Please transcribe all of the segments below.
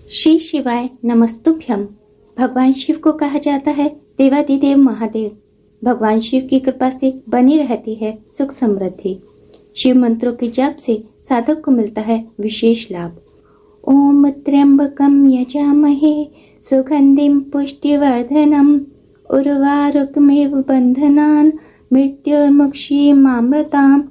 श्री शिवाय नमस्तुभ्यम। भगवान शिव को कहा जाता है देवादिदेव महादेव। भगवान शिव की कृपा से बनी रहती है सुख समृद्धि। शिव मंत्रों के जाप से साधक को मिलता है विशेष लाभ। ओम त्र्यंबकम यजामहे सुगंधिम पुष्टिवर्धनम उर्वारुकमेव बंधनान मृत्युर्मुक्षीमामृताम।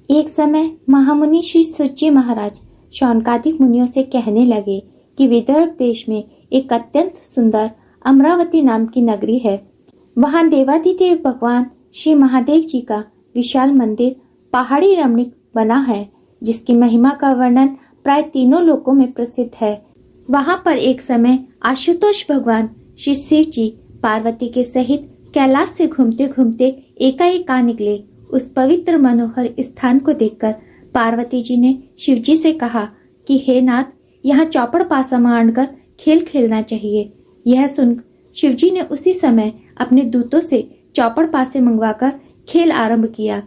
एक समय महामुनि श्री सुज्जी महाराज शौनकादिक मुनियों से कहने लगे कि विदर्भ देश में एक अत्यंत सुंदर अमरावती नाम की नगरी है। वहाँ देवादिदेव भगवान श्री महादेव जी का विशाल मंदिर पहाड़ी रमणीक बना है, जिसकी महिमा का वर्णन प्राय तीनों लोकों में प्रसिद्ध है। वहाँ पर एक समय आशुतोष भगवान श्री शिव जी पार्वती के सहित कैलाश से घूमते घूमते एकाएक आ निकले। उस पवित्र मनोहर स्थान को देखकर पार्वती जी ने शिव जी से कहा कि हे नाथ, यहाँ चौपड़ पासा मांडकर खेल खेलना चाहिए। यह सुन शिवजी ने उसी समय अपने दूतों से चौपड़ पासे मंगवाकर खेल आरंभ किया।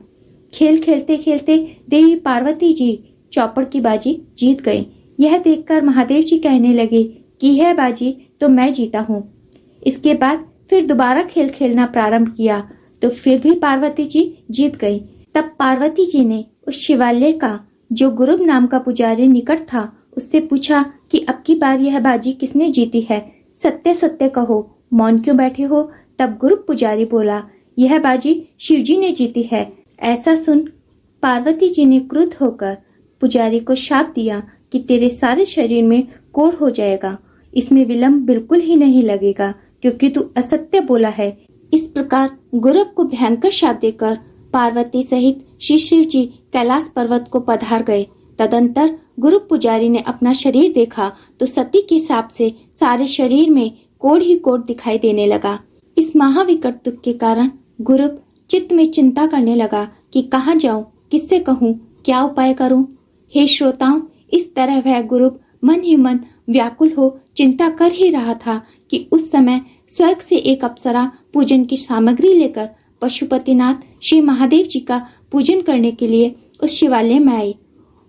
खेल खेलते खेलते देवी पार्वती जी चौपड़ की बाजी जीत गई। यह देखकर महादेव जी कहने लगे कि यह बाजी तो मैं जीता हूँ। इसके बाद फिर दोबारा खेल खेलना प्रारंभ किया तो फिर भी पार्वती जी जीत गई। तब पार्वती जी ने उस शिवालय का जो गुरुब नाम का पुजारी निकट था उससे पूछा कि अब की बार यह बाजी किसने जीती है, सत्य सत्य कहो, मौन क्यों बैठे हो। तब गुरु पुजारी बोला, यह बाजी शिवजी ने जीती है। ऐसा सुन पार्वती जी ने क्रुद्ध होकर पुजारी को शाप दिया कि तेरे सारे शरीर में कोढ़ हो जाएगा, इसमें विलंब बिल्कुल ही नहीं लगेगा क्योंकि तू असत्य बोला है। इस प्रकार गुरु को भयंकर शाप देकर पार्वती सहित श्री शिव जी कैलाश पर्वत को पधार गए। तदंतर गुरु पुजारी ने अपना शरीर देखा तो सती के शाप से सारे शरीर में कोढ़ ही कोढ़ दिखाई देने लगा। इस महाविकट दुख के कारण गुरु चित्त में चिंता करने लगा कि कहाँ जाऊं, किससे कहूं, क्या उपाय करूं। हे श्रोताओं, इस तरह वह गुरु मन ही मन व्याकुल हो चिंता कर ही रहा था कि उस समय स्वर्ग से एक अप्सरा पूजन की सामग्री लेकर पशुपतिनाथ श्री महादेव जी का पूजन करने के लिए उस शिवालय में आई।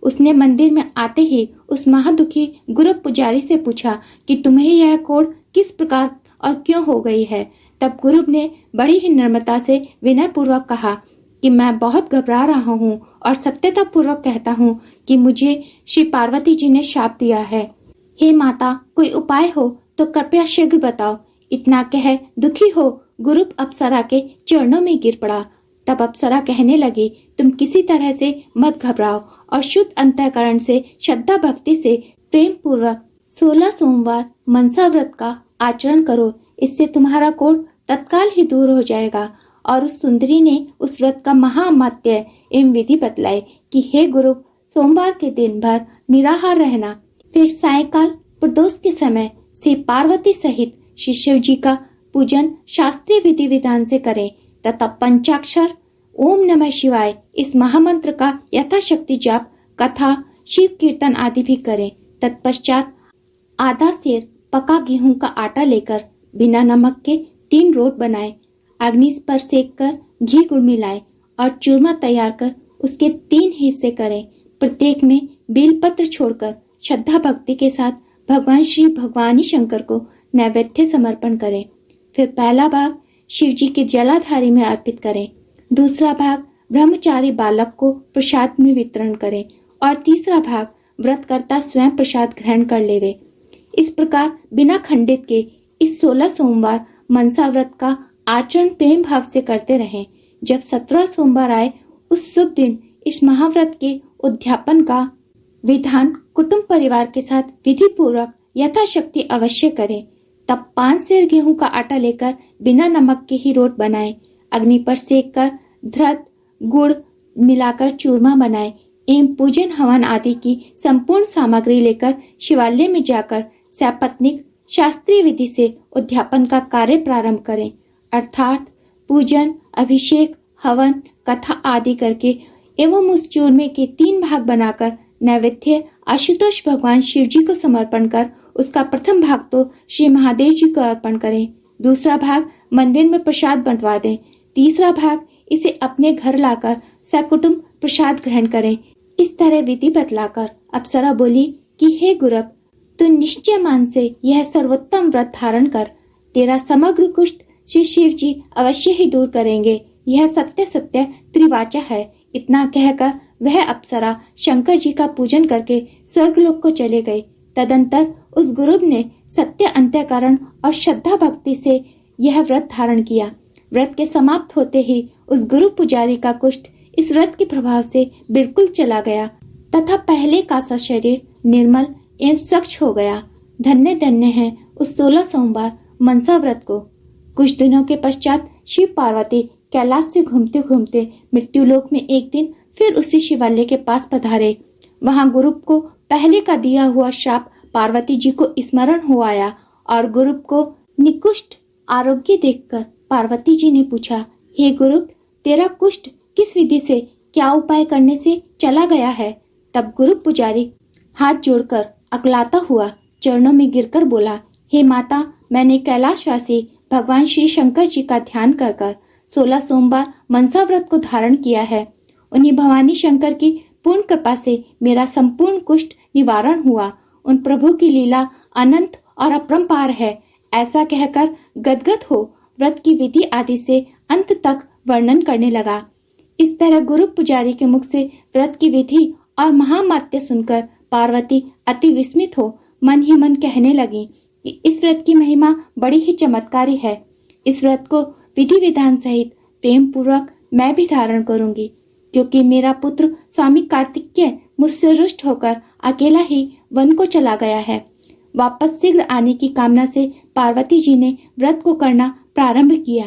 उसने मंदिर में आते ही उस महादुखी गुरु पुजारी से पूछा कि तुम्हें यह कोढ़ किस प्रकार और क्यों हो गई है। तब गुरु ने बड़ी ही नम्रता से विनय पूर्वक कहा कि मैं बहुत घबरा रहा हूँ और सत्यता पूर्वक कहता हूँ कि मुझे श्री पार्वती जी ने शाप दिया है। हे माता, कोई उपाय हो तो कृपया शीघ्र बताओ। इतना कह दुखी हो गुरु अप्सरा के चरणों में गिर पड़ा। तब अप्सरा कहने लगी, तुम किसी तरह से मत घबराओ और शुद्ध अंतःकरण से श्रद्धा भक्ति से प्रेम पूर्वक 16 सोमवार मनसा व्रत का आचरण करो। इससे तुम्हारा कोढ़ तत्काल ही दूर हो जाएगा। और उस सुंदरी ने उस व्रत का महामात्य एवं विधि बतलाए कि हे गुरु, सोमवार के दिन भर निराहार रहना, फिर सायंकाल प्रदोष के समय से पार्वती सहित श्री शिव जी का पूजन शास्त्रीय विधि विधान से करें तथा पंचाक्षर ओम नमः शिवाय इस महामंत्र का यथाशक्ति जाप, कथा, शिव कीर्तन आदि भी करें। तत्पश्चात आधा सेर पका गेहूं का आटा लेकर बिना नमक के 3 रोट बनाएं, अग्नि पर सेक कर घी गुड़ मिलाएं और चूरमा तैयार कर उसके 3 हिस्से करें। प्रत्येक में बेलपत्र छोड़कर श्रद्धा भक्ति के साथ भगवान श्री भगवानी शंकर को नैवेद्य समर्पण करें। फिर पहला भाग शिव जी के जलाधारी में अर्पित करें, दूसरा भाग ब्रह्मचारी बालक को प्रसाद में वितरण करें और तीसरा भाग व्रतकर्ता स्वयं प्रसाद ग्रहण कर लेवे। इस प्रकार बिना खंडित के इस 16 सोमवार मनसा व्रत का आचरण प्रेम भाव से करते रहें। जब 17 सोमवार आए उस शुभ दिन इस महाव्रत के उद्यापन का विधान कुटुंब परिवार के साथ विधि पूर्वक यथाशक्ति अवश्य करें। तब 5 सेर गेहूं का आटा लेकर बिना नमक के ही रोट बनाएं, अग्नि पर सेक कर धृत गुड़ मिलाकर चूरमा बनाएं एवं पूजन हवन आदि की संपूर्ण सामग्री लेकर शिवालय में जाकर सपत्नीक शास्त्रीय विधि से उद्यापन का कार्य प्रारंभ करें। अर्थात पूजन, अभिषेक, हवन, कथा आदि करके एवं उस चूरमे के 3 भाग बनाकर नैवेद्य आशुतोष भगवान शिव जी को समर्पण कर उसका प्रथम भाग तो श्री महादेव जी को अर्पण करें, दूसरा भाग मंदिर में प्रसाद बंटवा दें, तीसरा भाग इसे अपने घर लाकर सकुटुंब प्रसाद ग्रहण करें। इस तरह विधि बतलाकर अप्सरा बोली कि हे गुरु, तो निश्चय मान से यह सर्वोत्तम व्रत धारण कर। तेरा समग्र कुष्ठ श्री शिव जी अवश्य ही दूर करेंगे। यह सत्य सत्य त्रिवाचा है। इतना कहकर वह अप्सरा शंकर जी का पूजन करके स्वर्गलोक को चले गए। तदंतर उस गुरु ने सत्य अंतःकरण और श्रद्धा भक्ति से यह व्रत धारण किया। व्रत के समाप्त होते ही उस गुरु पुजारी का कुष्ठ इस व्रत के प्रभाव से बिल्कुल चला गया तथा पहले का सा शरीर निर्मल एवं स्वच्छ हो गया। धन्य धन्य है उस 16 सोमवार मनसा व्रत को। कुछ दिनों के पश्चात शिव पार्वती कैलाश से घूमते घूमते मृत्युलोक में एक दिन फिर उसी शिवालय के पास पधारे। वहां गुरु को पहले का दिया हुआ श्राप पार्वती जी को स्मरण हो आया और गुरु को निकुष्ट आरोग्य देखकर पार्वती जी ने पूछा, हे गुरु, तेरा कुष्ठ किस विधि से क्या उपाय करने से चला गया है? तब गुरु पुजारी हाथ जोड़कर अकलाता हुआ चरणों में गिरकर बोला, हे माता, मैंने कैलाशवासी भगवान श्री शंकर जी का ध्यान कर 16 सोमवार मनसा व्रत को धारण किया है। उन्हीं भवानी शंकर की पूर्ण कृपा से मेरा संपूर्ण कुष्ठ निवारण हुआ। उन प्रभु की लीला अनंत और अपरंपार है। ऐसा कहकर गदगद हो व्रत की विधि आदि से अंत तक वर्णन करने लगा। इस तरह गुरु पुजारी के मुख से व्रत की विधि और महामात्य सुनकर पार्वती अति विस्मित हो मन ही मन कहने लगी कि इस व्रत की महिमा बड़ी ही चमत्कारी है। इस व्रत को विधि विधान सहित प्रेम पूर्वक मैं भी धारण करूंगी, क्योंकि मेरा पुत्र स्वामी कार्तिकेय मुझसे रुष्ट होकर अकेला ही वन को चला गया है। वापस शीघ्र आने की कामना से पार्वती जी ने व्रत को करना प्रारंभ किया।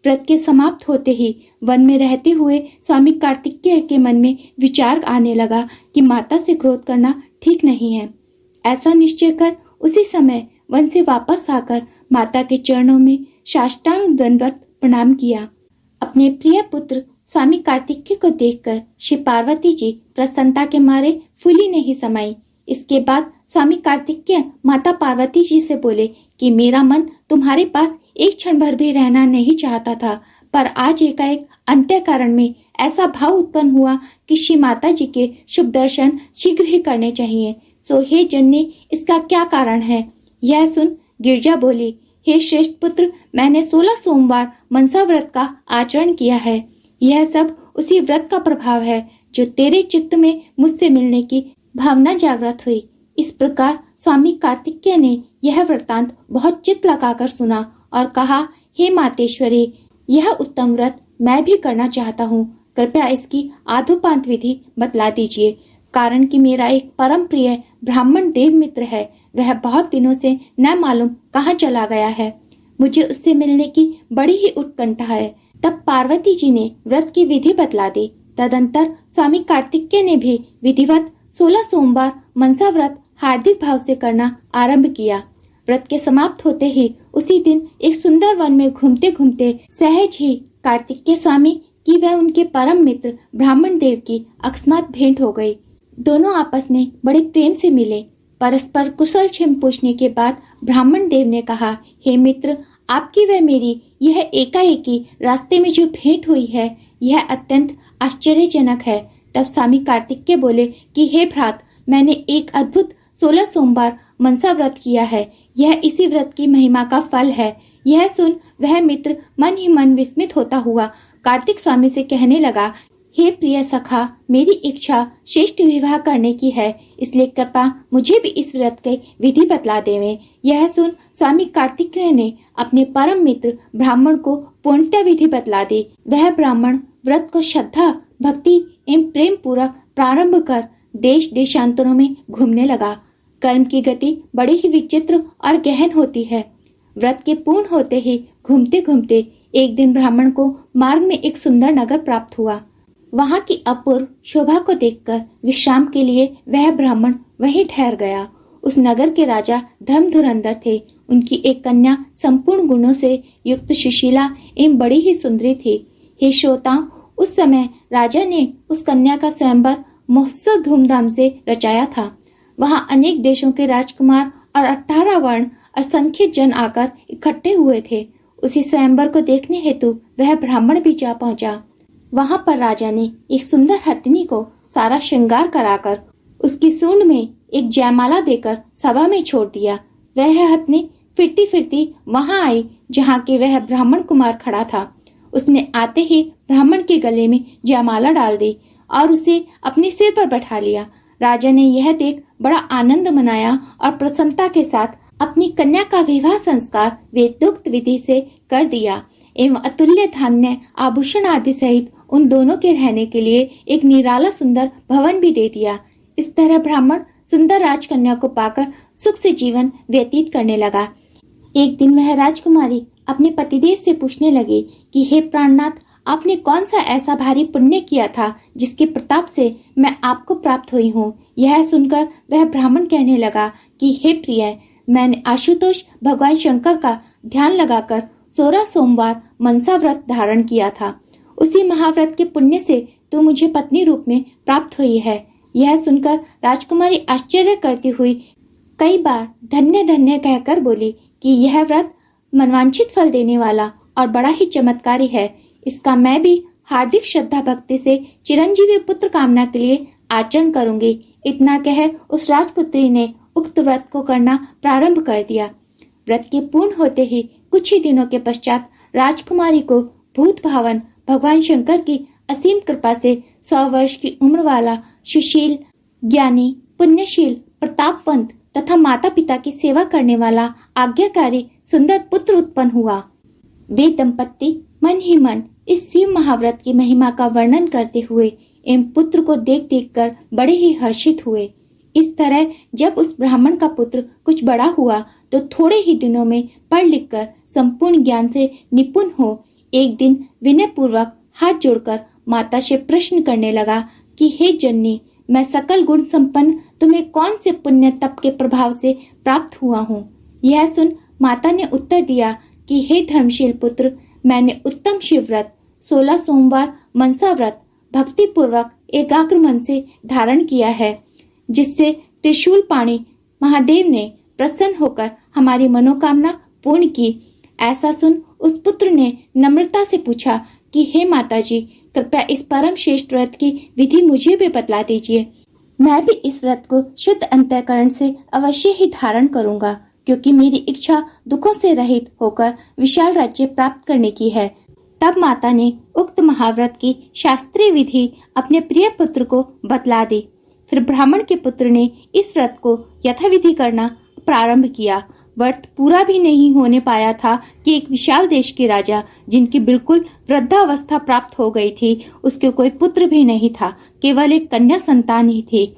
व्रत के समाप्त होते ही वन में रहते हुए स्वामी कार्तिकेय के मन में विचार आने लगा कि माता से क्रोध करना ठीक नहीं है। ऐसा निश्चय कर उसी समय वन से वापस आकर माता के चरणों में साष्टांग दंडवत प्रणाम किया। अपने प्रिय पुत्र स्वामी कार्तिकेय को देखकर श्री पार्वती जी प्रसन्नता के मारे फूली नहीं समाई। इसके बाद स्वामी कार्तिकेय माता पार्वती जी से बोले कि मेरा मन तुम्हारे पास एक क्षण भर भी रहना नहीं चाहता था, पर आज एकाएक अंत्य कारण में ऐसा भाव उत्पन्न हुआ कि श्री माता जी के शुभ दर्शन शीघ्र ही करने चाहिए। सो हे जननी, इसका क्या कारण है? यह सुन गिरजा बोली, हे श्रेष्ठ पुत्र, मैंने 16 सोमवार मनसा व्रत का आचरण किया है। यह सब उसी व्रत का प्रभाव है जो तेरे चित्त में मुझसे मिलने की भावना जागृत हुई। इस प्रकार स्वामी कार्तिकेय ने यह वृत्तांत बहुत चित्त लगाकर सुना और कहा, हे मातेश्वरी, यह उत्तम व्रत मैं भी करना चाहता हूँ। कृपया इसकी आदोपांत विधि बतला दीजिए। कारण कि मेरा एक परम प्रिय ब्राह्मण देव मित्र है, वह बहुत दिनों से न मालूम कहाँ चला गया है। मुझे उससे मिलने की बड़ी ही उत्कंठा है। तब पार्वती जी ने व्रत की विधि बतला दी। तदंतर स्वामी कार्तिकेय ने भी विधिवत 16 सोमवार मनसा व्रत हार्दिक भाव से करना आरंभ किया। व्रत के समाप्त होते ही उसी दिन एक सुंदर वन में घूमते घूमते सहज ही कार्तिकेय स्वामी की वह उनके परम मित्र ब्राह्मण देव की अकस्मात भेंट हो गई। दोनों आपस में बड़े प्रेम से मिले। परस्पर कुशल क्षेम पूछने के बाद ब्राह्मण देव ने कहा, हे मित्र, आपकी व मेरी यह एकाएकी रास्ते में जो भेंट हुई है, यह अत्यंत आश्चर्यजनक है। तब स्वामी कार्तिकेय बोले कि हे भ्रात, मैंने एक अद्भुत 16 सोमवार मनसा व्रत किया है। यह इसी व्रत की महिमा का फल है। यह सुन वह मित्र मन ही मन विस्मित होता हुआ कार्तिक स्वामी से कहने लगा, हे प्रिय सखा, मेरी इच्छा श्रेष्ठ विवाह करने की है, इसलिए कृपा मुझे भी इस व्रत के विधि बतला देवे। यह सुन स्वामी कार्तिकेय ने अपने परम मित्र ब्राह्मण को पूर्णतः विधि बतला दी। वह ब्राह्मण व्रत को श्रद्धा भक्ति एवं प्रेम पूर्वक प्रारंभ कर देश देशांतरों में घूमने लगा। कर्म की गति बड़ी ही विचित्र और गहन होती है। व्रत के पूर्ण होते ही घूमते घूमते एक दिन ब्राह्मण को मार्ग में एक सुंदर नगर प्राप्त हुआ। वहां की अपूर्व शोभा को देखकर विश्राम के लिए वह ब्राह्मण वहीं ठहर गया। उस नगर के राजा धर्मधुरंधर थे। उनकी एक कन्या संपूर्ण गुणों से युक्त सुशीला एवं बड़ी ही सुंदरी थी। हे श्रोताओं, उस समय राजा ने उस कन्या का स्वयंवर महोत्सव धूमधाम से रचाया था। वहां अनेक देशों के राजकुमार और 18 वर्ण असंख्य जन आकर इकट्ठे हुए थे। उसी स्वयंवर को देखने हेतु वह ब्राह्मण भी जा पहुंचा। वहां पर राजा ने एक सुंदर हथिनी को सारा श्रृंगार कराकर उसकी सूंड में एक जयमाला देकर सभा में छोड़ दिया। वह हथनी फिरती फिरती वहां आई जहाँ के वह ब्राह्मण कुमार खड़ा था। उसने आते ही ब्राह्मण के गले में जयमाला डाल दी और उसे अपने सिर पर बैठा लिया। राजा ने यह देख बड़ा आनंद मनाया और प्रसन्नता के साथ अपनी कन्या का विवाह संस्कार वेदोक्त विधि से कर दिया एवं अतुल्य धान्य आभूषण आदि सहित उन दोनों के रहने के लिए एक निराला सुंदर भवन भी दे दिया। इस तरह ब्राह्मण सुंदर राजकन्या को पाकर सुख से जीवन व्यतीत करने लगा। एक दिन वह राजकुमारी अपने पतिदेव से पूछने लगी कि हे प्राणनाथ, आपने कौन सा ऐसा भारी पुण्य किया था जिसके प्रताप से मैं आपको प्राप्त हुई हूँ। यह सुनकर वह ब्राह्मण कहने लगा कि हे प्रिय, मैंने आशुतोष भगवान शंकर का ध्यान लगाकर 16 सोमवार मनसा व्रत धारण किया था। उसी महाव्रत के पुण्य से तू मुझे पत्नी रूप में प्राप्त हुई है। यह सुनकर राजकुमारी आश्चर्य करती हुई कई बार धन्य धन्य कहकर बोली कि यह व्रत मनवांछित फल देने वाला और बड़ा ही चमत्कारी है। इसका मैं भी हार्दिक श्रद्धा भक्ति से चिरंजीवी पुत्र कामना के लिए आचरण करूंगी। इतना कह उस राजपुत्री ने उक्त व्रत को करना प्रारंभ कर दिया। व्रत के पूर्ण होते ही कुछ ही दिनों के पश्चात राजकुमारी को भूत भावन भगवान शंकर की असीम कृपा से 100 वर्ष की उम्र वाला सुशील, ज्ञानी, पुण्यशील, प्रतापवंत तथा माता पिता की सेवा करने वाला आज्ञाकारी सुंदर पुत्र उत्पन्न हुआ। वे दंपत्ति मन ही मन इस शिव महाव्रत की महिमा का वर्णन करते हुए एवं पुत्र को देख देख कर बड़े ही हर्षित हुए। इस तरह जब उस ब्राह्मण का पुत्र कुछ बड़ा हुआ तो थोड़े ही दिनों में पढ़ लिख कर संपूर्ण ज्ञान से निपुण हो एक दिन विनय पूर्वक हाथ जोड़कर माता से प्रश्न करने लगा कि हे जननी, मैं सकल गुण संपन्न तुम्हें कौन से पुण्य तप के प्रभाव से प्राप्त हुआ हूँ। यह सुन माता ने उत्तर दिया कि हे धर्मशील पुत्र, मैंने उत्तम शिव व्रत 16 सोमवार मनसा व्रत भक्ति पूर्वक एकाग्र मन से धारण किया है, जिससे त्रिशूल पाणी महादेव ने प्रसन्न होकर हमारी मनोकामना पूर्ण की। ऐसा सुन उस पुत्र ने नम्रता से पूछा कि हे माताजी, कृपया इस परम श्रेष्ठ व्रत की विधि मुझे भी बतला दीजिए। मैं भी इस व्रत को शुद्ध अंतःकरण से अवश्य ही धारण करूंगा, क्योंकि मेरी इच्छा दुखों से रहित होकर विशाल राज्य प्राप्त करने की है। तब माता ने उक्त महाव्रत की शास्त्रीय विधि अपने प्रिय पुत्र को बतला दी। फिर ब्राह्मण के पुत्र ने इस व्रत को यथाविधि करना प्रारंभ किया। व्रत पूरा भी नहीं होने पाया था कि एक विशाल देश के राजा, जिनकी बिल्कुल वृद्धावस्था प्राप्त हो गई थी, उसके कोई पुत्र भी नहीं था, केवल एक कन्या संतान ही थी।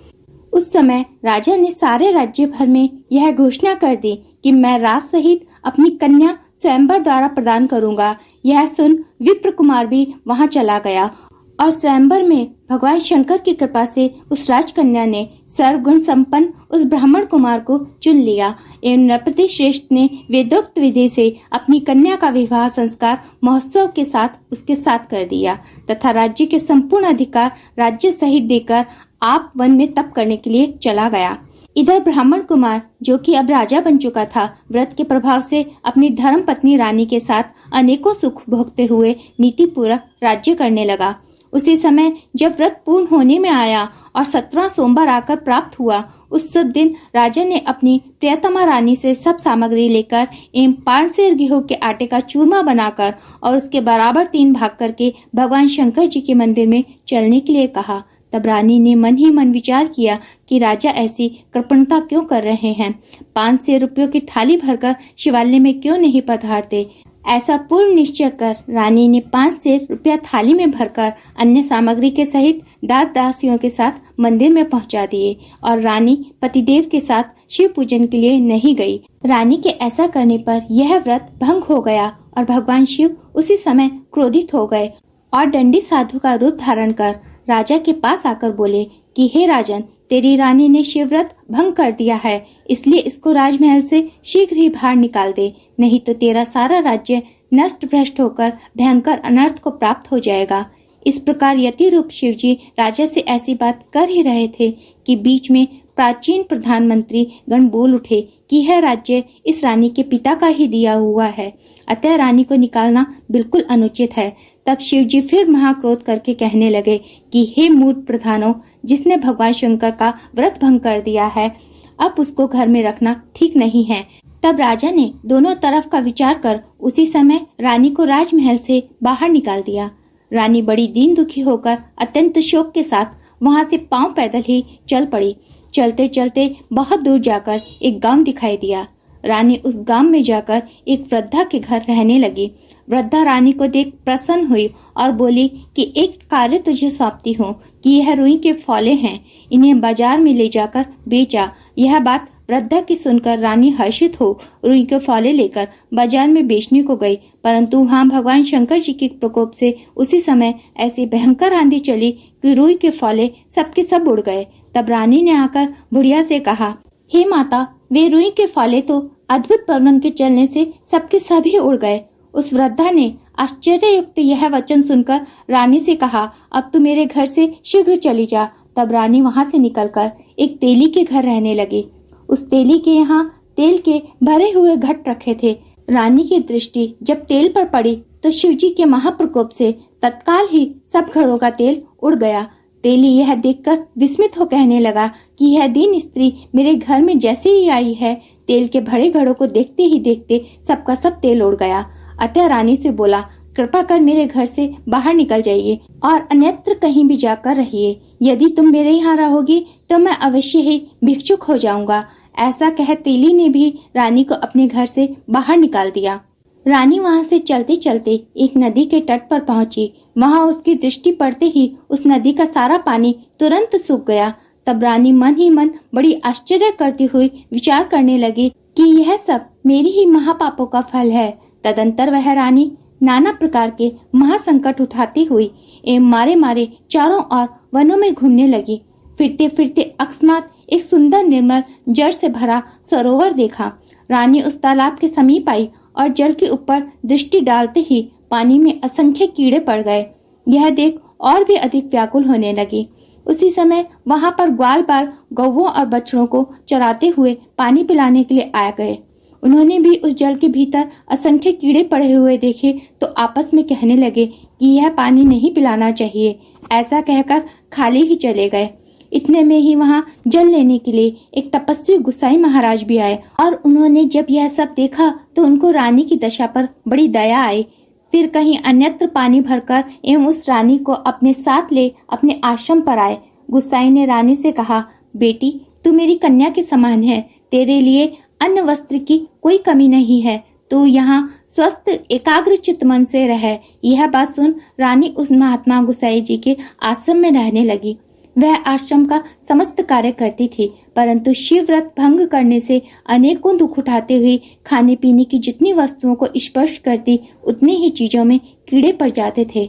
उस समय राजा ने सारे राज्य भर में यह घोषणा कर दी कि मैं राज सहित अपनी कन्या स्वयंवर द्वारा प्रदान करूंगा। यह सुन विप्र कुमार भी वहां चला गया और स्वयंवर में भगवान शंकर की कृपा से उस राजकन्या ने सर्वगुण संपन्न उस ब्राह्मण कुमार को चुन लिया एवं नृपति श्रेष्ठ ने वेदोक्त विधि से अपनी कन्या का विवाह संस्कार महोत्सव के साथ उसके साथ कर दिया तथा राज्य के संपूर्ण अधिकार राज्य सहित देकर आप वन में तप करने के लिए चला गया। इधर ब्राह्मण कुमार, जो कि अब राजा बन चुका था, व्रत के प्रभाव से अपनी धर्म पत्नी रानी के साथ अनेकों सुख भोगते हुए नीति पूर्वक राज्य करने लगा। उसी समय जब व्रत पूर्ण होने में आया और 17वां सोमवार आकर प्राप्त हुआ, उस शुभ दिन राजा ने अपनी प्रियतमा रानी से सब सामग्री लेकर एवं 5 सेर गेहूं के आटे का चूरमा बनाकर और उसके बराबर 3 भाग करके भगवान शंकर जी के मंदिर में चलने के लिए कहा। तब रानी ने मन ही मन विचार किया कि राजा ऐसी कृपणता क्यों कर रहे हैं। 5 सेर रुपयों की थाली भरकर शिवालय में क्यों नहीं पधारते। ऐसा पूर्ण निश्चय कर रानी ने 5 सेर रुपया थाली में भरकर अन्य सामग्री के सहित दास दासियों के साथ मंदिर में पहुंचा दिए और रानी पतिदेव के साथ शिव पूजन के लिए नहीं गई। रानी के ऐसा करने पर यह व्रत भंग हो गया और भगवान शिव उसी समय क्रोधित हो गए और दंडी साधु का रूप धारण कर राजा के पास आकर बोले कि हे राजन, तेरी रानी ने शिव व्रत भंग कर दिया है, इसलिए इसको राजमहल से शीघ्र ही बाहर निकाल दे, नहीं तो तेरा सारा राज्य नष्ट भ्रष्ट होकर भयंकर अनर्थ को प्राप्त हो जाएगा। इस प्रकार यति रूप शिवजी राजा से ऐसी बात कर ही रहे थे कि बीच में प्राचीन प्रधानमंत्री गण बोल उठे कि यह राज्य इस रानी के पिता का ही दिया हुआ है, अतः रानी को निकालना बिल्कुल अनुचित है। तब शिवजी फिर महाक्रोध करके कहने लगे कि हे मूर्ख प्रधानों, जिसने भगवान शंकर का व्रत भंग कर दिया है, अब उसको घर में रखना ठीक नहीं है। तब राजा ने दोनों तरफ का विचार कर उसी समय रानी को राजमहल से बाहर निकाल दिया। रानी बड़ी दीन दुखी होकर अत्यंत शोक के साथ वहां से पांव पैदल ही चल पड़ी। चलते चलते बहुत दूर जाकर एक गांव दिखाई दिया। रानी उस गांव में जाकर एक वृद्धा के घर रहने लगी। वृद्धा रानी को देख प्रसन्न हुई और बोली कि एक कार्य तुझे सौंपती हूँ कि यह रुई के फौले हैं, इन्हें बाजार में ले जाकर बेचा। यह बात वृद्धा की सुनकर रानी हर्षित हो रुई के फौले लेकर बाजार में बेचने को गई, परंतु वहाँ भगवान शंकर जी के प्रकोप से उसी समय ऐसी भयंकर आंधी चली कि रुई के फौले सबके सब उड़ गए। तब रानी ने आकर बुढ़िया से कहा, हे माता, वे रुई के फौले तो अद्भुत पवन के चलने से सबके सभी उड़ गए। उस वृद्धा ने आश्चर्ययुक्त यह वचन सुनकर रानी से कहा, अब तू मेरे घर से शीघ्र चली जा। तब रानी वहाँ से निकलकर एक तेली के घर रहने लगी। उस तेली के यहाँ तेल के भरे हुए घट रखे थे। रानी की दृष्टि जब तेल पर पड़ी तो शिवजी के महाप्रकोप से तत्काल ही सब घड़ों का तेल उड़ गया। तेली यह देखकर विस्मित हो कहने लगा कि यह दीन स्त्री मेरे घर में जैसे ही आई है, तेल के भरे घड़ों को देखते ही देखते सबका सब तेल उड़ गया। अतः रानी से बोला, कृपा कर मेरे घर से बाहर निकल जाइए और अन्यत्र कहीं भी जाकर रहिए। यदि तुम मेरे यहाँ रहोगी तो मैं अवश्य ही भिक्षुक हो जाऊंगा। ऐसा कह तेली ने भी रानी को अपने घर से बाहर निकाल दिया। रानी वहाँ से चलते चलते एक नदी के तट पर पहुंची। वहाँ उसकी दृष्टि पड़ते ही उस नदी का सारा पानी तुरंत सूख गया। तब रानी मन ही मन बड़ी आश्चर्य करती हुई विचार करने लगी कि यह सब मेरी ही महापापों का फल है। तदंतर वह रानी नाना प्रकार के महासंकट उठाती हुई एवं मारे मारे चारों ओर वनों में घूमने लगी। फिरते फिरते अकस्मात एक सुंदर निर्मल जल से भरा सरोवर देखा। रानी उस तालाब के समीप आई और जल के ऊपर दृष्टि डालते ही पानी में असंख्य कीड़े पड़ गए। यह देख और भी अधिक व्याकुल होने लगी। उसी समय वहां पर ग्वाल बाल गौवों और बछड़ों को चराते हुए पानी पिलाने के लिए आ गए। उन्होंने भी उस जल के भीतर असंख्य कीड़े पड़े हुए देखे तो आपस में कहने लगे कि यह पानी नहीं पिलाना चाहिए। ऐसा कहकर खाली ही चले गए। इतने में ही वहाँ जल लेने के लिए एक तपस्वी गुसाई महाराज भी आए और उन्होंने जब यह सब देखा तो उनको रानी की दशा पर बड़ी दया आई। फिर कहीं अन्यत्र पानी भरकर एवं उस रानी को अपने साथ ले अपने आश्रम पर आए। गुसाई ने रानी से कहा, बेटी, तू मेरी कन्या के समान है। तेरे लिए अन्न वस्त्र की कोई कमी नहीं है। तू यहाँ स्वस्थ एकाग्र चित्त मन से रह। यह बात सुन रानी उस महात्मा गुसाई जी के आश्रम में रहने लगी। वह आश्रम का समस्त कार्य करती थी, परंतु शिव व्रत भंग करने से अनेकों दुख उठाते हुए खाने पीने की जितनी वस्तुओं को स्पर्श करती उतनी ही चीजों में कीड़े पड़ जाते थे।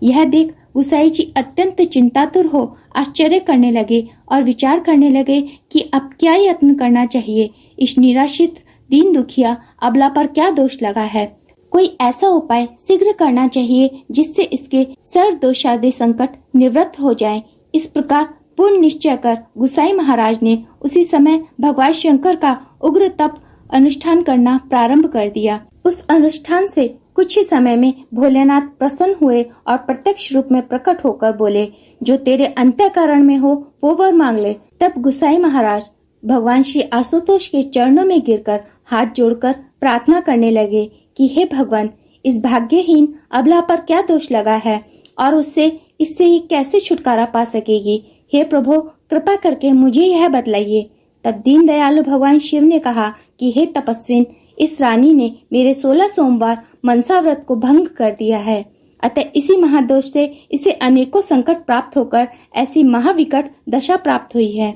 यह देख गुसाई जी अत्यंत चिंतातुर हो आश्चर्य करने लगे और विचार करने लगे कि अब क्या यत्न करना चाहिए। इस निराश्रित दीन दुखिया अबला पर क्या दोष लगा है। कोई ऐसा उपाय शीघ्र करना चाहिए जिससे इसके सर्व दोषादि संकट निवृत्त हो जाएं। इस प्रकार पूर्ण निश्चय कर गुसाई महाराज ने उसी समय भगवान शंकर का उग्र तप अनुष्ठान करना प्रारंभ कर दिया। उस अनुष्ठान से कुछ ही समय में भोलेनाथ प्रसन्न हुए और प्रत्यक्ष रूप में प्रकट होकर बोले, जो तेरे अंतःकरण में हो वो वर मांग ले। तब गुसाई महाराज भगवान श्री आशुतोष के चरणों में गिरकर हाथ जोड़कर प्रार्थना करने लगे कि हे भगवान, इस भाग्यहीन अबला पर क्या दोष लगा है और इससे ही कैसे छुटकारा पा सकेगी। हे प्रभु, कृपा करके मुझे यह बतलाइए। तब दीन दयालु भगवान शिव ने कहा कि हे तपस्विन, इस रानी ने मेरे 16 सोमवार मनसा व्रत को भंग कर दिया है, अतः इसी महादोष से इसे अनेकों संकट प्राप्त होकर ऐसी महाविकट दशा प्राप्त हुई है।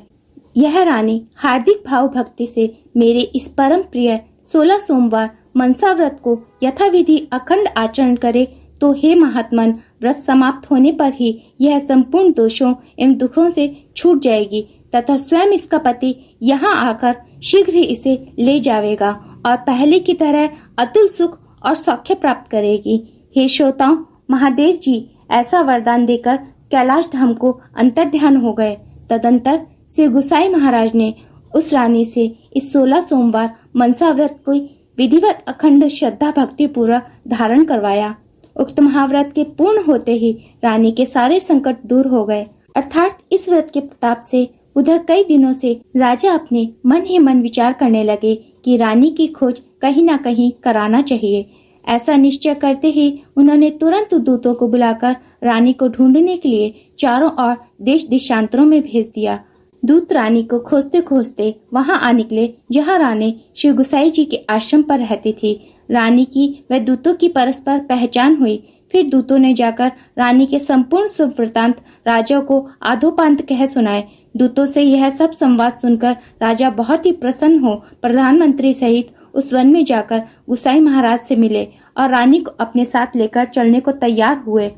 यह रानी हार्दिक भाव भक्ति से मेरे इस परम प्रिय 16 सोमवार मनसा व्रत को यथाविधि अखंड आचरण करे तो हे महात्मन, व्रत समाप्त होने पर ही यह संपूर्ण दोषों एवं दुखों से छूट जाएगी तथा स्वयं इसका पति यहाँ आकर शीघ्र ही इसे ले जाएगा और पहले की तरह अतुल सुख और सौख्य प्राप्त करेगी। हे श्रोताओं, महादेव जी ऐसा वरदान देकर कैलाश धाम को अंतर्ध्यान हो गए। तदंतर श्री गुसाई महाराज ने उस रानी से इस 16 सोमवार मनसा व्रत को विधिवत अखंड श्रद्धा भक्ति पूर्वक धारण करवाया। उक्त महाव्रत के पूर्ण होते ही रानी के सारे संकट दूर हो गए। अर्थात इस व्रत के प्रताप से उधर कई दिनों से राजा अपने मन ही मन विचार करने लगे कि रानी की खोज कहीं न कहीं कराना चाहिए। ऐसा निश्चय करते ही उन्होंने तुरंत दूतों को बुलाकर रानी को ढूंढने के लिए चारों ओर देश देशांतरों में भेज दिया। दूत रानी को खोजते खोजते वहां आ निकले जहां रानी श्री गुसाई जी के आश्रम पर रहती थी। रानी की व दूतों की परस्पर पहचान हुई। फिर दूतों ने जाकर रानी के संपूर्ण शुभ वृतांत राजा को आधोपांत कह सुनाए। दूतों से यह सब संवाद सुनकर राजा बहुत ही प्रसन्न हो प्रधानमंत्री सहित उस वन में जाकर गुसाई महाराज से मिले और रानी को अपने साथ लेकर चलने को तैयार हुए।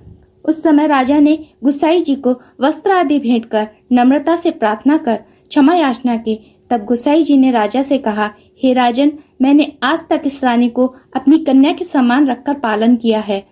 उस समय राजा ने गुसाई जी को वस्त्र आदि भेंट कर नम्रता से प्रार्थना कर क्षमा याचना की। तब गुसाई जी ने राजा से कहा, हे राजन, मैंने आज तक इस रानी को अपनी कन्या के समान रखकर पालन किया है,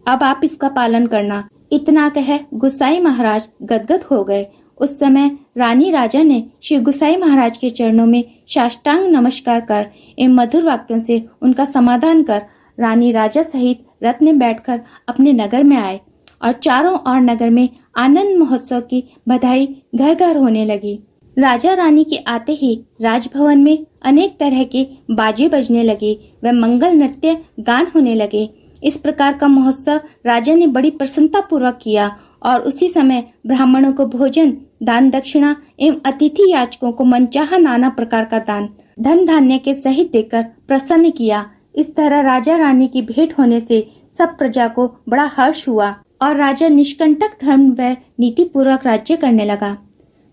अब आप इसका पालन करना। इतना कह गुसाई महाराज गदगद हो गए। उस समय रानी राजा ने श्री गुसाई महाराज के चरणों में साष्टांग नमस्कार कर एवं मधुर वाक्यों से उनका समाधान कर रानी राजा सहित रथ में बैठकर अपने नगर में आए और चारों ओर नगर में आनंद महोत्सव की बधाई घर घर होने लगी। राजा रानी के आते ही राजभवन में अनेक तरह के बाजे बजने लगे व मंगल नृत्य गान होने लगे। इस प्रकार का महोत्सव राजा ने बड़ी प्रसन्नता पूर्वक किया और उसी समय ब्राह्मणों को भोजन, दान दक्षिणा एवं अतिथि याचकों को मनचाहा नाना प्रकार का दान धन धान्य के सहित देकर प्रसन्न किया। इस तरह राजा रानी की भेंट होने से सब प्रजा को बड़ा हर्ष हुआ और राजा निष्कंटक धर्म व नीति पूर्वक राज्य करने लगा।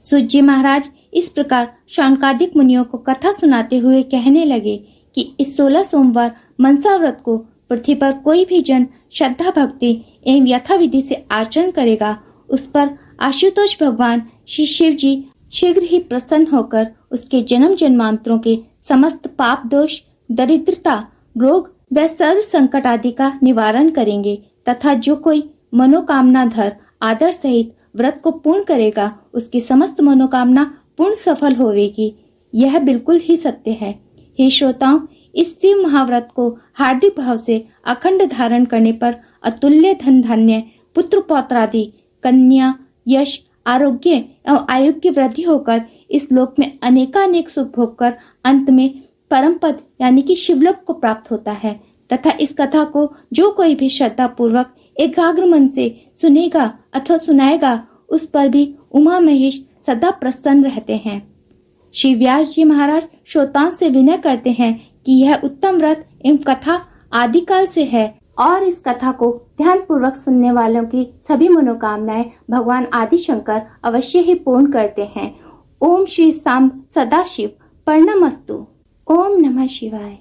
सूत जी महाराज इस प्रकार शौनकादिक मुनियों को कथा सुनाते हुए कहने लगे कि इस 16 सोमवार मनसा व्रत को पृथ्वी पर कोई भी जन श्रद्धा भक्ति एवं यथाविधि से आचरण करेगा, उस पर आशुतोष भगवान श्री शिव जी शीघ्र ही प्रसन्न होकर उसके जन्म जन्मांतरों के समस्त पाप दोष, दरिद्रता, रोग व सर्व संकट आदि का निवारण करेंगे तथा जो कोई मनोकामना धर आदर सहित व्रत को पूर्ण करेगा, उसकी समस्त मनोकामना पूर्ण सफल होवेगी। यह बिल्कुल ही सत्य है। हे श्रोताओं, इस शिव महाव्रत को हार्दिक भाव से अखंड धारण करने पर अतुल्य धन धान्य, पुत्र पौत्र आदि, कन्या, यश, आरोग्य एवं आयु की वृद्धि होकर इस लोक में अनेकानेक सुख भोग कर अंत में परम पद यानी कि शिवलोक को प्राप्त होता है। तथा इस कथा को जो कोई भी श्रद्धा पूर्वक एकाग्र मन से सुनेगा अथवा सुनाएगा, उस पर भी उमा महेश सदा प्रसन्न रहते हैं। श्री व्यास जी महाराज श्रोताओं से विनय करते हैं कि यह उत्तम व्रत एवं कथा आदिकाल से है और इस कथा को ध्यान पूर्वक सुनने वालों की सभी मनोकामनाएं भगवान आदि शंकर अवश्य ही पूर्ण करते हैं। ओम श्री सांब सदाशिव प्रणमस्तु। ओम नमः शिवाय।